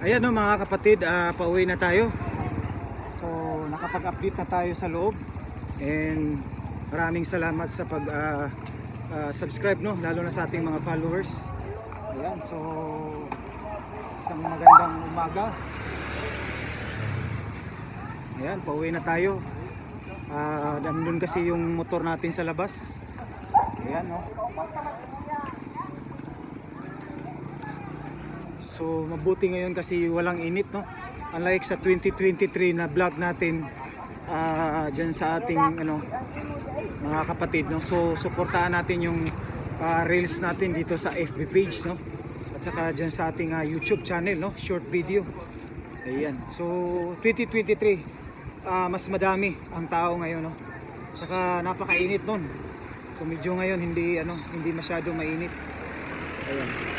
Ayan no mga kapatid, pauwi na tayo. So nakapag-update na tayo sa loob. And maraming salamat sa pag subscribe no, lalo na sa ating mga followers. Ayan, so isang magandang umaga. Ayan, pauwi na tayo. Nandun kasi yung motor natin sa labas. Ayan no. So mabuti ngayon kasi walang init no. Unlike sa 2023 na vlog natin dyan sa ating mga kapatid no. So suportahan natin yung reels natin dito sa FB page no. At saka dyan sa ating YouTube channel no, short video. Ayan. So 2023 mas madami ang tao ngayon no. Saka napakainit nun. So medyo ngayon hindi masyado mainit. Ayan.